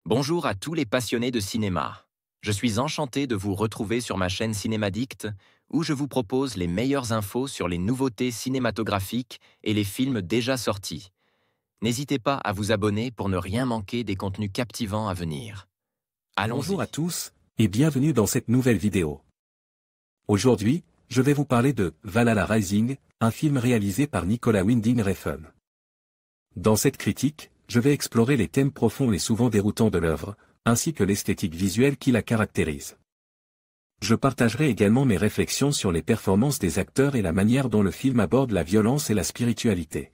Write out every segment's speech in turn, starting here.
Bonjour à tous les passionnés de cinéma. Je suis enchanté de vous retrouver sur ma chaîne Cinémadicte, où je vous propose les meilleures infos sur les nouveautés cinématographiques et les films déjà sortis. N'hésitez pas à vous abonner pour ne rien manquer des contenus captivants à venir. Bonjour à Allons-y. tous, et bienvenue dans cette nouvelle vidéo. Aujourd'hui, je vais vous parler de Valhalla Rising, un film réalisé par Nicolas Winding Refn. Dans cette critique, je vais explorer les thèmes profonds et souvent déroutants de l'œuvre, ainsi que l'esthétique visuelle qui la caractérise. Je partagerai également mes réflexions sur les performances des acteurs et la manière dont le film aborde la violence et la spiritualité.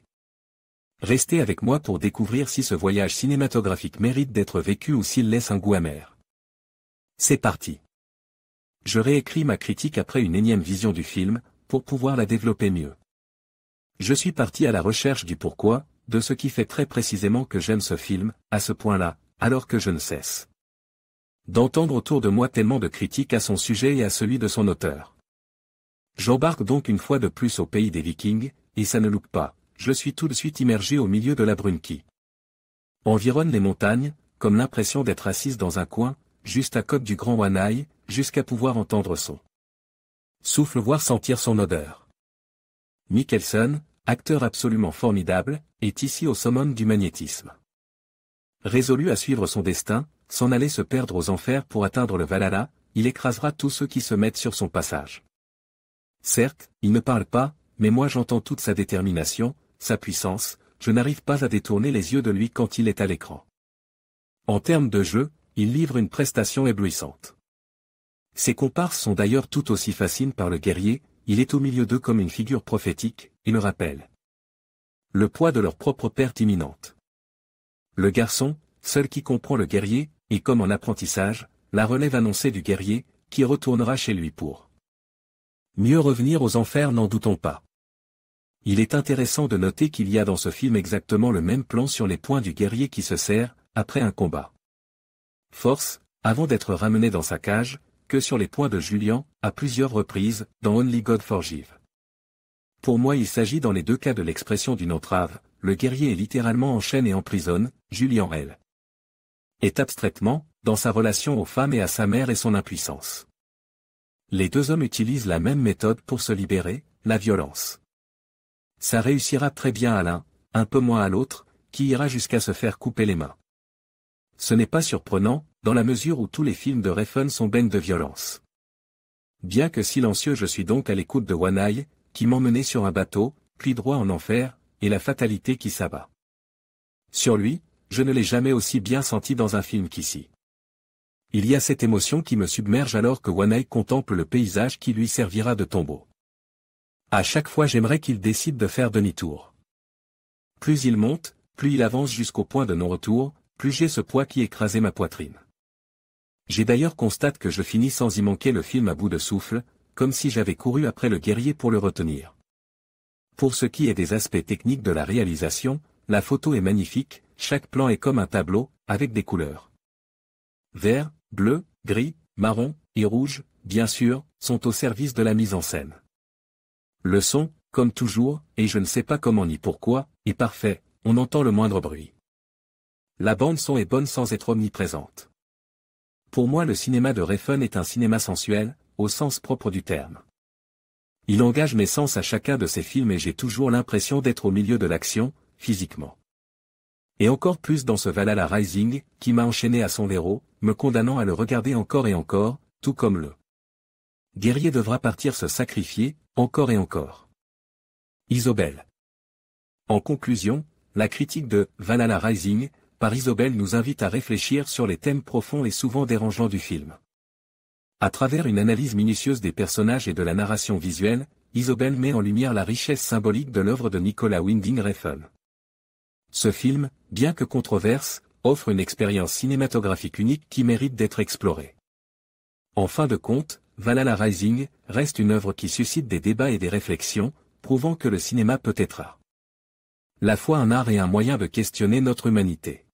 Restez avec moi pour découvrir si ce voyage cinématographique mérite d'être vécu ou s'il laisse un goût amer. C'est parti. Je réécris ma critique après une énième vision du film, pour pouvoir la développer mieux. Je suis parti à la recherche du pourquoi, de ce qui fait très précisément que j'aime ce film, à ce point-là, alors que je ne cesse d'entendre autour de moi tellement de critiques à son sujet et à celui de son auteur. J'embarque donc une fois de plus au pays des Vikings, et ça ne loupe pas, je suis tout de suite immergé au milieu de la brume qui environne les montagnes, comme l'impression d'être assise dans un coin, juste à côté du grand Wanai, jusqu'à pouvoir entendre son souffle voire sentir son odeur. Mikkelsen, acteur absolument formidable, est ici au summum du magnétisme. Résolu à suivre son destin, s'en aller se perdre aux enfers pour atteindre le Valhalla, il écrasera tous ceux qui se mettent sur son passage. Certes, il ne parle pas, mais moi j'entends toute sa détermination, sa puissance, je n'arrive pas à détourner les yeux de lui quand il est à l'écran. En termes de jeu, il livre une prestation éblouissante. Ses comparses sont d'ailleurs tout aussi fascinés par le guerrier, il est au milieu d'eux comme une figure prophétique, et le rappelle le poids de leur propre perte imminente. Le garçon, seul qui comprend le guerrier, est comme en apprentissage, la relève annoncée du guerrier, qui retournera chez lui pour mieux revenir aux enfers, n'en doutons pas. Il est intéressant de noter qu'il y a dans ce film exactement le même plan sur les poings du guerrier qui se serre, après un combat force, avant d'être ramené dans sa cage, que sur les poings de Julian, à plusieurs reprises, dans Only God Forgive. Pour moi il s'agit dans les deux cas de l'expression d'une entrave, le guerrier est littéralement en chaîne et emprisonne, Julian elle est abstraitement, dans sa relation aux femmes et à sa mère et son impuissance. Les deux hommes utilisent la même méthode pour se libérer, la violence. Ça réussira très bien à l'un, un peu moins à l'autre, qui ira jusqu'à se faire couper les mains. Ce n'est pas surprenant, dans la mesure où tous les films de Refn sont baignes de violence. Bien que silencieux, je suis donc à l'écoute de Wanai, qui m'emmenait sur un bateau, puis droit en enfer, et la fatalité qui s'abat sur lui, je ne l'ai jamais aussi bien senti dans un film qu'ici. Il y a cette émotion qui me submerge alors que Wanai contemple le paysage qui lui servira de tombeau. À chaque fois j'aimerais qu'il décide de faire demi-tour. Plus il monte, plus il avance jusqu'au point de non-retour, plus j'ai ce poids qui écrasait ma poitrine. J'ai d'ailleurs constaté que je finis sans y manquer le film à bout de souffle, comme si j'avais couru après le guerrier pour le retenir. Pour ce qui est des aspects techniques de la réalisation, la photo est magnifique, chaque plan est comme un tableau, avec des couleurs vert, bleu, gris, marron, et rouge, bien sûr, sont au service de la mise en scène. Le son, comme toujours, et je ne sais pas comment ni pourquoi, est parfait, on entend le moindre bruit. La bande-son est bonne sans être omniprésente. Pour moi le cinéma de Refn est un cinéma sensuel, au sens propre du terme. Il engage mes sens à chacun de ses films et j'ai toujours l'impression d'être au milieu de l'action, physiquement. Et encore plus dans ce Valhalla Rising, qui m'a enchaîné à son héros, me condamnant à le regarder encore et encore, tout comme le guerrier devra partir se sacrifier, encore et encore. Isobel. En conclusion, la critique de Valhalla Rising, par Isobel nous invite à réfléchir sur les thèmes profonds et souvent dérangeants du film. À travers une analyse minutieuse des personnages et de la narration visuelle, Isobel met en lumière la richesse symbolique de l'œuvre de Nicolas Winding Refn. Ce film, bien que controverse, offre une expérience cinématographique unique qui mérite d'être explorée. En fin de compte, Valhalla Rising reste une œuvre qui suscite des débats et des réflexions, prouvant que le cinéma peut être à la fois un art et un moyen de questionner notre humanité.